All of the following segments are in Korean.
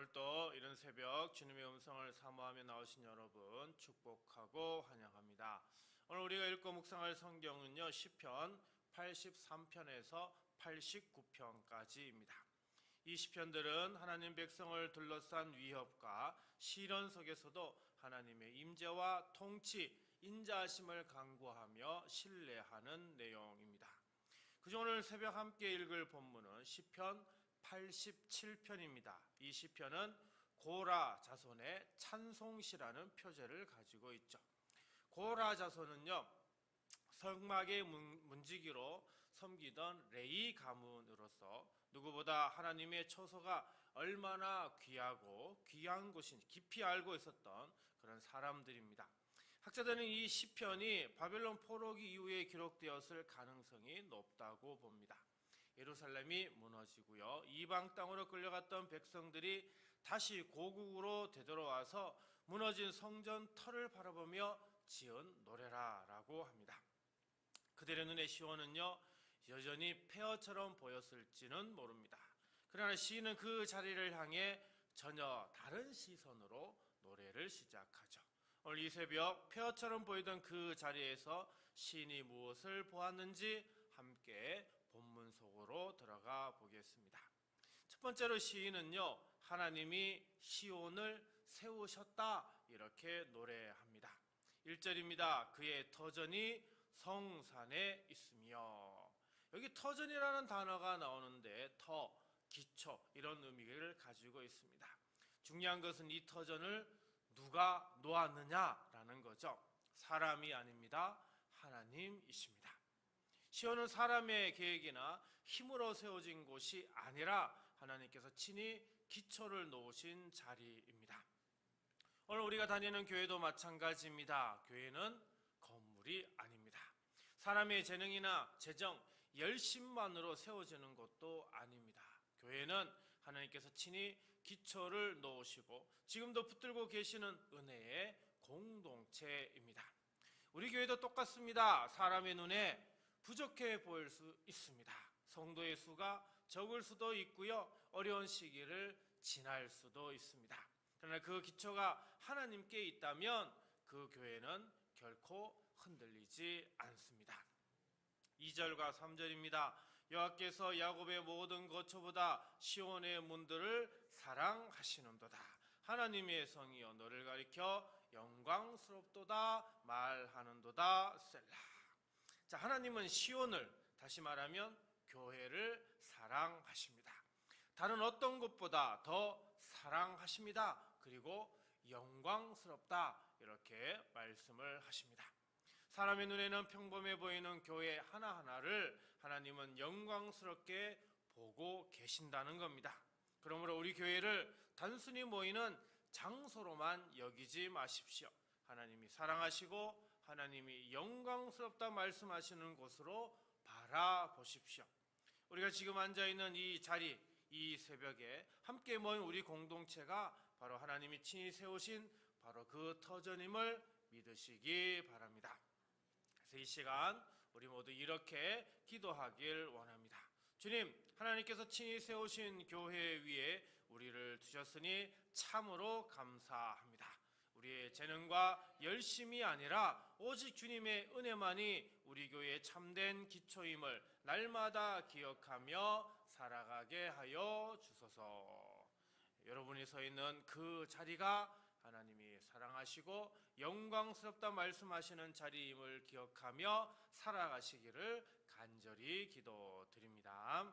오늘도 이런 새벽 주님의 음성을 사모하며 나오신 여러분 축복하고 환영합니다. 오늘 우리가 읽고 묵상할 성경은요, 시편 83편에서 89편까지입니다. 이 시편들은 하나님 백성을 둘러싼 위협과 시련 속에서도 하나님의 임재와 통치, 인자하심을 강구하며 신뢰하는 내용입니다. 그중 오늘 새벽 함께 읽을 본문은 시편 87편입니다. 이 시편은 고라 자손의 찬송시라는 표제를 가지고 있죠. 고라 자손은요, 성막의 문지기로 섬기던 레위 가문으로서 누구보다 하나님의 처소가 얼마나 귀하고 귀한 곳인지 깊이 알고 있었던 그런 사람들입니다. 학자들은 이 시편이 바벨론 포로기 이후에 기록되었을 가능성이 높다고 봅니다. 예루살렘이 무너지고요, 이방 땅으로 끌려갔던 백성들이 다시 고국으로 되돌아와서 무너진 성전 터를 바라보며 지은 노래라라고 합니다. 그들의 눈에 시온은요, 여전히 폐허처럼 보였을지는 모릅니다. 그러나 시인은 그 자리를 향해 전혀 다른 시선으로 노래를 시작하죠. 오늘 이 새벽 폐허처럼 보이던 그 자리에서 시인이 무엇을 보았는지 함께 본문 속으로 들어가 보겠습니다. 첫 번째로 시인은요, 하나님이 시온을 세우셨다 이렇게 노래합니다. 1절입니다. 그의 터전이 성산에 있으며, 여기 터전이라는 단어가 나오는데 터, 기초 이런 의미를 가지고 있습니다. 중요한 것은 이 터전을 누가 놓았느냐라는 거죠. 사람이 아닙니다. 하나님이십니다. 시온은 사람의 계획이나 힘으로 세워진 곳이 아니라 하나님께서 친히 기초를 놓으신 자리입니다. 오늘 우리가 다니는 교회도 마찬가지입니다. 교회는 건물이 아닙니다. 사람의 재능이나 재정, 열심만으로 세워지는 것도 아닙니다. 교회는 하나님께서 친히 기초를 놓으시고 지금도 붙들고 계시는 은혜의 공동체입니다. 우리 교회도 똑같습니다. 사람의 눈에 부족해 보일 수 있습니다. 성도의 수가 적을 수도 있고요, 어려운 시기를 지날 수도 있습니다. 그러나 그 기초가 하나님께 있다면 그 교회는 결코 흔들리지 않습니다. 2절과 3절입니다. 여호와께서 야곱의 모든 거처보다 시온의 문들을 사랑하시는도다. 하나님의 성이여 너를 가리켜 영광스럽도다 말하는도다. 셀라. 자, 하나님은 시온을, 다시 말하면 교회를 사랑하십니다. 다른 어떤 것보다 더 사랑하십니다. 그리고 영광스럽다 이렇게 말씀을 하십니다. 사람의 눈에는 평범해 보이는 교회 하나하나를 하나님은 영광스럽게 보고 계신다는 겁니다. 그러므로 우리 교회를 단순히 모이는 장소로만 여기지 마십시오. 하나님이 사랑하시고 하나님이 영광스럽다 말씀하시는 곳으로 바라보십시오. 우리가 지금 앉아있는 이 자리, 이 새벽에 함께 모인 우리 공동체가 바로 하나님이 친히 세우신 바로 그 터전임을 믿으시기 바랍니다. 그래서 이 시간 우리 모두 이렇게 기도하길 원합니다. 주님, 하나님께서 친히 세우신 교회 위에 우리를 두셨으니 참으로 감사합니다. 우리의 재능과 열심이 아니라 오직 주님의 은혜만이 우리 교회의 참된 기초임을 날마다 기억하며 살아가게 하여 주소서. 여러분이 서 있는 그 자리가 하나님이 사랑하시고 영광스럽다 말씀하시는 자리임을 기억하며 살아가시기를 간절히 기도드립니다.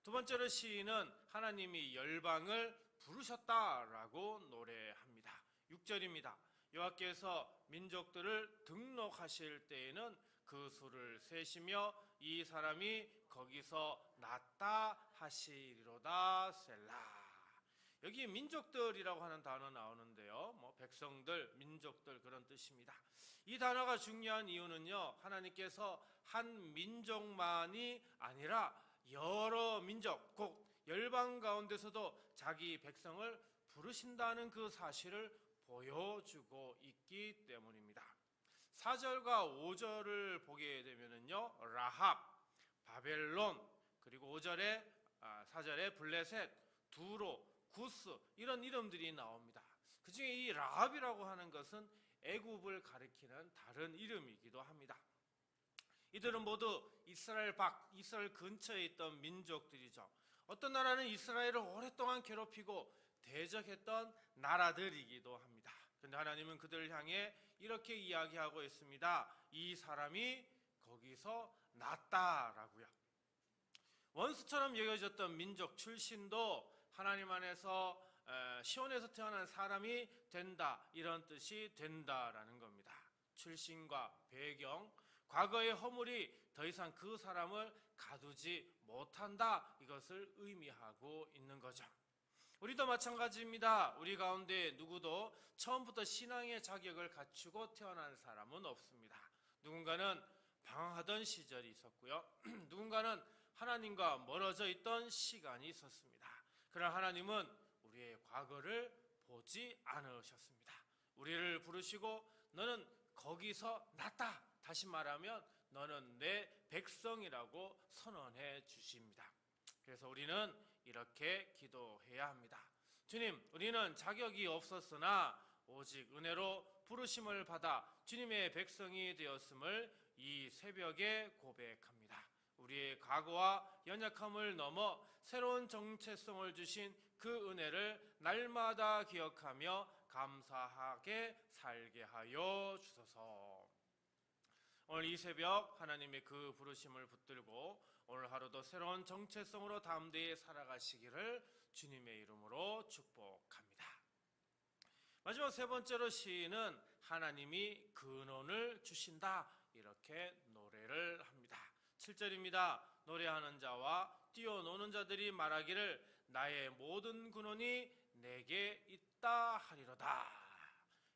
두 번째로 시인은 하나님이 열방을 부르셨다라고 노래합니다. 6절입니다. 여호와께서 민족들을 등록하실 때에는 그 수를 세시며 이 사람이 거기서 났다 하시리로다. 셀라. 여기 민족들이라고 하는 단어 나오는데요, 백성들, 민족들 그런 뜻입니다. 이 단어가 중요한 이유는요, 하나님께서 한 민족만이 아니라 여러 민족, 곧 열방 가운데서도 자기 백성을 부르신다는 그 사실을 보여주고 있기 때문입니다. 4절과 5절을 보게 되면은요, 라합, 바벨론, 그리고 4절에 블레셋, 두로, 구스 이런 이름들이 나옵니다. 그 중에 이 라합이라고 하는 것은 애굽을 가리키는 다른 이름이기도 합니다. 이들은 모두 이스라엘 근처에 있던 민족들이죠. 어떤 나라는 이스라엘을 오랫동안 괴롭히고 대적했던 나라들이기도 합니다. 그런데 하나님은 그들을 향해 이렇게 이야기하고 있습니다. 이 사람이 거기서 났다라고요. 원수처럼 여겨졌던 민족 출신도 하나님 안에서 시온에서 태어난 사람이 된다, 이런 뜻이 된다라는 겁니다. 출신과 배경, 과거의 허물이 더 이상 그 사람을 가두지 못한다, 이것을 의미하고 있는 거죠. 우리도 마찬가지입니다. 우리 가운데 누구도 처음부터 신앙의 자격을 갖추고 태어난 사람은 없습니다. 누군가는 방황하던 시절이 있었고요. 누군가는 하나님과 멀어져 있던 시간이 있었습니다. 그러나 하나님은 우리의 과거를 보지 않으셨습니다. 우리를 부르시고 너는 거기서 났다, 다시 말하면 너는 내 백성이라고 선언해 주십니다. 그래서 우리는 이렇게 기도해야 합니다. 주님, 우리는 자격이 없었으나 오직 은혜로 부르심을 받아 주님의 백성이 되었음을 이 새벽에 고백합니다. 우리의 과거와 연약함을 넘어 새로운 정체성을 주신 그 은혜를 날마다 기억하며 감사하게 살게 하여 주소서. 오늘 이 새벽 하나님의 그 부르심을 붙들고 오늘 하루도 새로운 정체성으로 담대히 살아가시기를 주님의 이름으로 축복합니다. 마지막 세 번째로 시인은 하나님이 근원을 주신다, 이렇게 노래를 합니다. 7절입니다. 노래하는 자와 뛰어노는 자들이 말하기를 나의 모든 근원이 내게 있다 하리로다.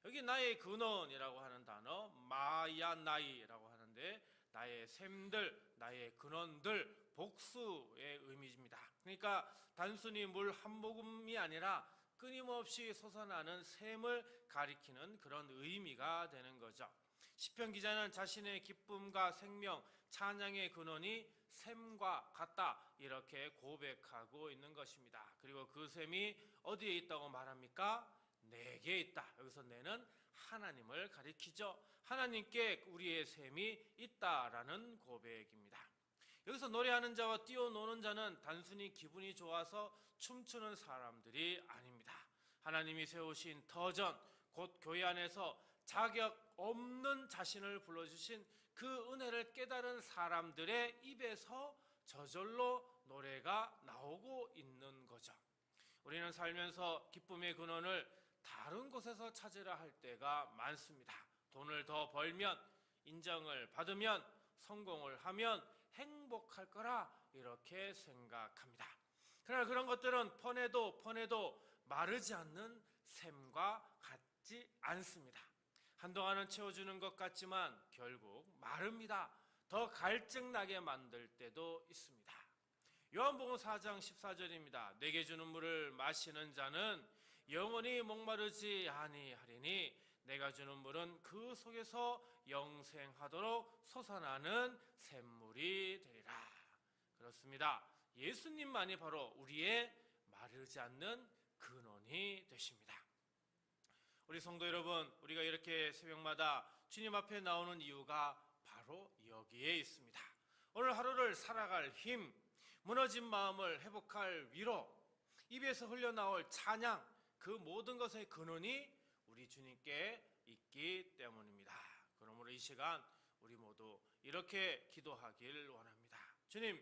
여기 나의 근원이라고 하는 단어 마야나이라고 하는데 나의 샘들, 나의 근원들, 복수의 의미입니다. 그러니까 단순히 물 한 모금이 아니라 끊임없이 솟아나는 샘을 가리키는 그런 의미가 되는 거죠. 시편 기자는 자신의 기쁨과 생명, 찬양의 근원이 샘과 같다, 이렇게 고백하고 있는 것입니다. 그리고 그 샘이 어디에 있다고 말합니까? 내게 있다. 여기서 내는 하나님을 가리키죠. 하나님께 우리의 샘이 있다라는 고백입니다. 여기서 노래하는 자와 뛰어노는 자는 단순히 기분이 좋아서 춤추는 사람들이 아닙니다. 하나님이 세우신 터전, 곧 교회 안에서 자격 없는 자신을 불러주신 그 은혜를 깨달은 사람들의 입에서 저절로 노래가 나오고 있는 거죠. 우리는 살면서 기쁨의 근원을 다른 곳에서 찾으려 할 때가 많습니다. 돈을 더 벌면, 인정을 받으면, 성공을 하면 행복할 거라 이렇게 생각합니다. 그러나 그런 것들은 퍼내도 마르지 않는 샘과 같지 않습니다. 한동안은 채워주는 것 같지만 결국 마릅니다. 더 갈증나게 만들 때도 있습니다. 요한복음 4장 14절입니다. 내게 주는 물을 마시는 자는 영원히 목마르지 아니하리니 내가 주는 물은 그 속에서 영생하도록 솟아나는 샘물이 되리라. 그렇습니다. 예수님만이 바로 우리의 마르지 않는 근원이 되십니다. 우리 성도 여러분, 우리가 이렇게 새벽마다 주님 앞에 나오는 이유가 바로 여기에 있습니다. 오늘 하루를 살아갈 힘, 무너진 마음을 회복할 위로, 입에서 흘러나올 찬양, 그 모든 것의 근원이 우리 주님께 있기 때문입니다. 그러므로 이 시간 우리 모두 이렇게 기도하길 원합니다. 주님,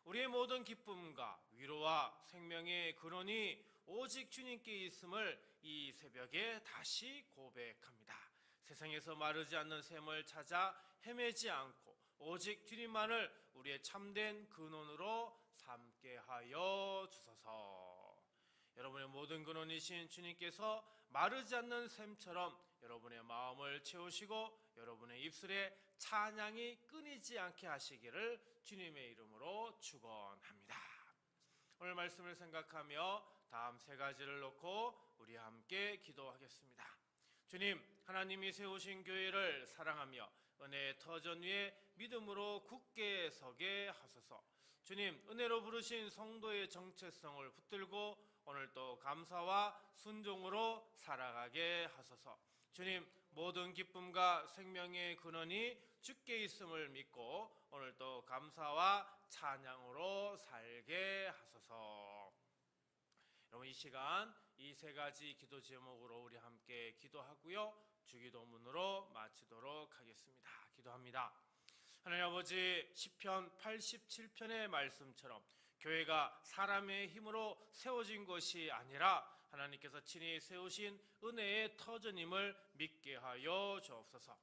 우리의 모든 기쁨과 위로와 생명의 근원이 오직 주님께 있음을 이 새벽에 다시 고백합니다. 세상에서 마르지 않는 샘을 찾아 헤매지 않고 오직 주님만을 우리의 참된 근원으로 삼게 하여 주소서. 여러분의 모든 근원이신 주님께서 마르지 않는 샘처럼 여러분의 마음을 채우시고 여러분의 입술에 찬양이 끊이지 않게 하시기를 주님의 이름으로 축원합니다. 오늘 말씀을 생각하며 다음 세 가지를 놓고 우리 함께 기도하겠습니다. 주님, 하나님이 세우신 교회를 사랑하며 은혜의 터전 위에 믿음으로 굳게 서게 하소서. 주님, 은혜로 부르신 성도의 정체성을 붙들고 오늘도 감사와 순종으로 살아가게 하소서. 주님, 모든 기쁨과 생명의 근원이 주께 있음을 믿고 오늘도 감사와 찬양으로 살게 하소서. 여러분, 이 시간 이 세 가지 기도 제목으로 우리 함께 기도하고요, 주기도문으로 마치도록 하겠습니다. 기도합니다. 하나님 아버지, 시편 87편의 말씀처럼 교회가 사람의 힘으로 세워진 것이 아니라 하나님께서 친히 세우신 은혜의 터전임을 믿게 하여 주옵소서.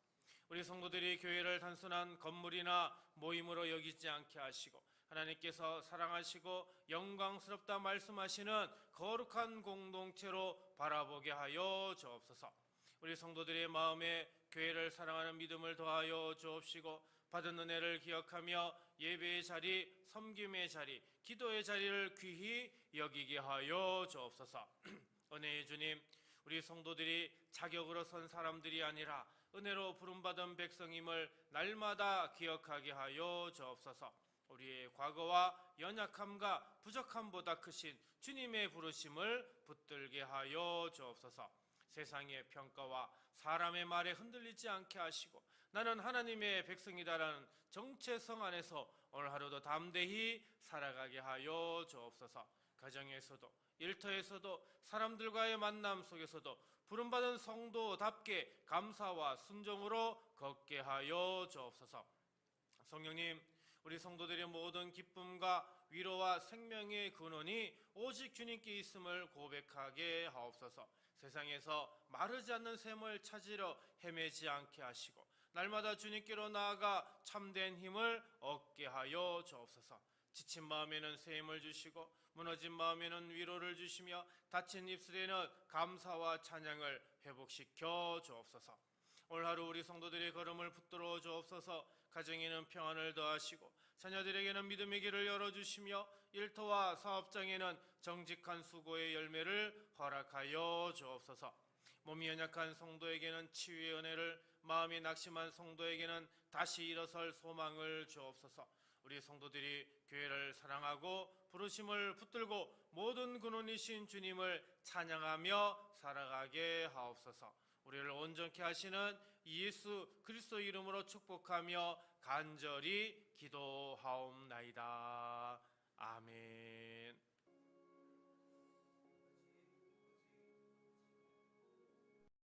우리 성도들이 교회를 단순한 건물이나 모임으로 여기지 않게 하시고 하나님께서 사랑하시고 영광스럽다 말씀하시는 거룩한 공동체로 바라보게 하여 주옵소서. 우리 성도들의 마음에 교회를 사랑하는 믿음을 더하여 주옵시고 받은 은혜를 기억하며 예배의 자리, 섬김의 자리, 기도의 자리를 귀히 여기게 하여 주옵소서. 은혜의 주님, 우리 성도들이 자격으로 선 사람들이 아니라 은혜로 부름받은 백성임을 날마다 기억하게 하여 주옵소서. 우리의 과거와 연약함과 부족함보다 크신 주님의 부르심을 붙들게 하여 주옵소서. 세상의 평가와 사람의 말에 흔들리지 않게 하시고 나는 하나님의 백성이다라는 정체성 안에서 오늘 하루도 담대히 살아가게 하여 주옵소서. 가정에서도 일터에서도 사람들과의 만남 속에서도 부름받은 성도답게 감사와 순종으로 걷게 하여 주옵소서. 성령님, 우리 성도들의 모든 기쁨과 위로와 생명의 근원이 오직 주님께 있음을 고백하게 하옵소서. 세상에서 마르지 않는 샘을 찾으려 헤매지 않게 하시고 날마다 주님께로 나아가 참된 힘을 얻게 하여 주옵소서. 지친 마음에는 새 힘을 주시고 무너진 마음에는 위로를 주시며 다친 입술에는 감사와 찬양을 회복시켜 주옵소서. 오늘 하루 우리 성도들의 걸음을 붙들어 주옵소서. 가정에는 평안을 더하시고 자녀들에게는 믿음의 길을 열어주시며 일터와 사업장에는 정직한 수고의 열매를 허락하여 주옵소서. 몸이 연약한 성도에게는 치유의 은혜를, 마음이 낙심한 성도에게는 다시 일어설 소망을 주옵소서. 우리 성도들이 교회를 사랑하고 부르심을 붙들고 모든 근원이신 주님을 찬양하며 살아가게 하옵소서. 우리를 온전케 하시는 예수 그리스도 이름으로 축복하며 간절히 기도하옵나이다. 아멘.